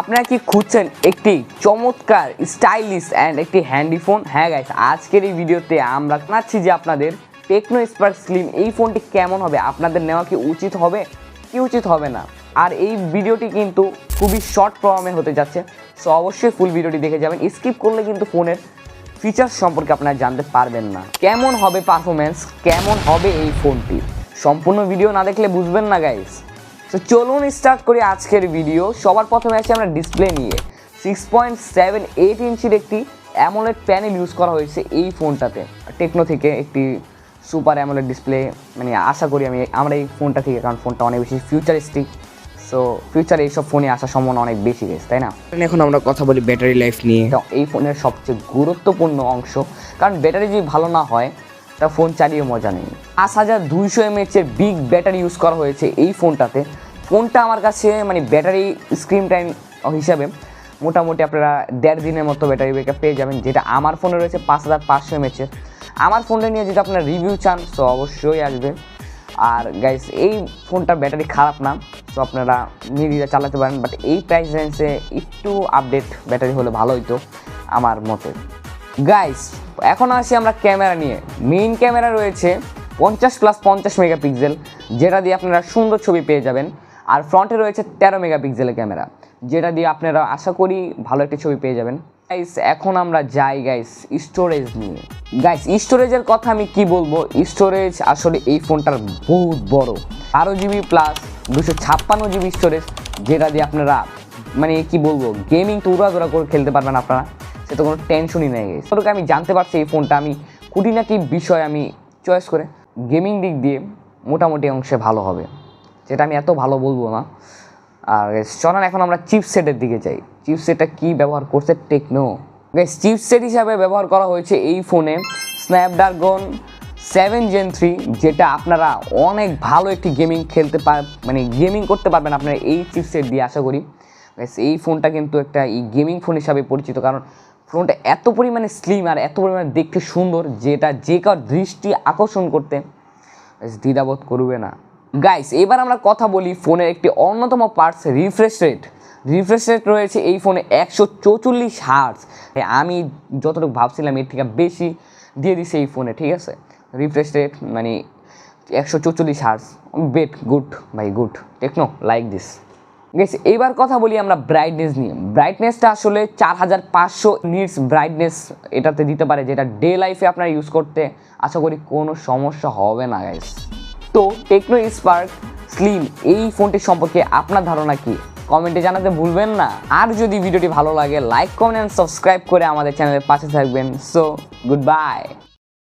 আপনারা কি খুঁজছেন একটি চমৎকার স্টাইলিশ অ্যান্ড একটি হ্যান্ডি ফোন? হ্যাঁ গাইস, আজকের এই ভিডিওতে আমরা জানাচ্ছি যে আপনাদের TecnoSparkSlim এই ফোনটি কেমন হবে, আপনাদের নেওয়া কি উচিত হবে কি উচিত হবে না। আর এই ভিডিওটি কিন্তু খুবই শর্ট ফর্মে হতে যাচ্ছে, সো অবশ্যই ফুল ভিডিওটি দেখে যাবেন। স্কিপ করলে কিন্তু ফোনের ফিচার্স সম্পর্কে আপনারা জানতে পারবেন না, কেমন হবে পারফরমেন্স, কেমন হবে এই ফোনটি। সম্পূর্ণ ভিডিও না দেখলে বুঝবেন না গাইস। তো চলুন স্টার্ট করি আজকের ভিডিও। সবার প্রথমে আসি আমরা ডিসপ্লে নিয়ে। 6.78 ইঞ্চির একটি অ্যামোলেড প্যানেল ইউজ করা হয়েছে এই ফোনটাতে। টেকনো থেকে একটি সুপার অ্যামোলেড ডিসপ্লে, মানে আশা করি আমরা এই ফোনটা থেকে, কারণ ফোনটা অনেক বেশি ফিউচারিস্টিক, সো ফিউচারে এইসব ফোনে আসার সম্ভাবনা অনেক বেশি গেছে, তাই না? এখন আমরা কথা বলি ব্যাটারি লাইফ নিয়ে। এই ফোনের সবচেয়ে গুরুত্বপূর্ণ অংশ, কারণ ব্যাটারি যদি ভালো না হয় তা ফোন চালিয়ে মজা নেই। 5200 mAh বিগ ব্যাটারি ইউজ করা হয়েছে এই ফোনটাতে। ফোনটা আমার কাছে মানে ব্যাটারি স্ক্রিন টাইম হিসাবে মোটামুটি আপনারা 1.5 দিনের মতো ব্যাটারি ব্যাকআপ পেয়ে যাবেন, যেটা আমার ফোনে রয়েছে 5500 mAh। আমার ফোনটা নিয়ে যদি আপনারা রিভিউ চান তো অবশ্যই আসবে। আর গাইস, এই ফোনটার ব্যাটারি খারাপ না, তো আপনারা নিয়ে চালাতে পারেন, বাট এই প্রাইস রেঞ্জে একটু আপডেট ব্যাটারি হলে ভালো হতো আমার মতে। গাইস, এখন আসি আমরা ক্যামেরা নিয়ে। মেইন ক্যামেরা রয়েছে 50+50 মেগাপিক্সেল, যেটা দিয়ে আপনারা সুন্দর ছবি পেয়ে যাবেন। আর ফ্রন্টে রয়েছে 13 মেগাপিক্সেলের ক্যামেরা, যেটা দিয়ে আপনারা আশা করি ভালো একটি ছবি পেয়ে যাবেন। গাইস, এখন আমরা যাই গাইস স্টোরেজ নিয়ে। গাইস, স্টোরেজের কথা আমি কি বলবো, স্টোরেজ আসলে এই ফোনটার বহুত বড়, 12GB প্লাস 256GB স্টোরেজ, যেটা দিয়ে আপনারা মানে কি বলবো গেমিং তো উড়াধুরা করে খেলতে পারবেন আপনারা, সেটা কোনো টেনশনই নেই। গাইস, তবে আমি জানতে পারছি এই ফোনটা আমি খুঁটিনাটি বিষয় আমি চয়েস করে গেমিং দিক দিয়ে মোটামুটি অংশে ভালো হবে, যেটা আমি এত ভালো বলবো না। আর চলেন এখন আমরা চিপসেটের দিকে যাই। চিপসেটটা কি ব্যবহার করছে টেকনো। গাইস, চিপসেট হিসাবে ব্যবহার করা হয়েছে এই ফোনে স্ন্যাপড্রাগন 7 Gen 3, যেটা আপনারা অনেক ভালো একটি গেমিং খেলতে মানে গেমিং করতে পারবেন আপনারা এই চিপসেট দিয়ে আশা করি। গাইস, এই ফোনটা কিন্তু একটা গেমিং ফোন হিসাবে পরিচিত, কারণ ফোনটা এত পরিমাণে স্লিম আর এত পরিমাণে দেখতে সুন্দর, যেটা যে কারোর দৃষ্টি আকর্ষণ করতে দ্বিধাবোধ করবে না। গাইস, এবার আমরা কথা বলি ফোনের একটি অন্যতম parts refresh rate. Refresh rate রয়েছে এই ফোনে 144 হার্টজ। আমি যতটুকু ভাবছিলাম এর থেকে বেশি দিয়ে দিছে এই ফোনে, ঠিক আছে? রিফ্রেশ রেট মানে 144 হার্টজ, বেট গুড ভাই, good techno, like this. Guys, এবার কথা বলি আমরা ব্রাইটনেস নিয়ে। ব্রাইটনেসটা আসলে 4500 নিটস ব্রাইটনেস এটাতে দিতে পারে, যেটা ডে লাইফে আপনারা ইউজ করতে আশা করি কোনো সমস্যা হবে না। গাইস, তো TecnoSparkSlim এই ফোনটির সম্পর্কে আপনার ধারণা কি কমেন্টে জানাতে ভুলবেন না। আর যদি ভিডিওটি ভালো লাগে লাইক, কমেন্ট অ্যান্ড সাবস্ক্রাইব করে আমাদের চ্যানেলের পাশে থাকবেন। So good bye.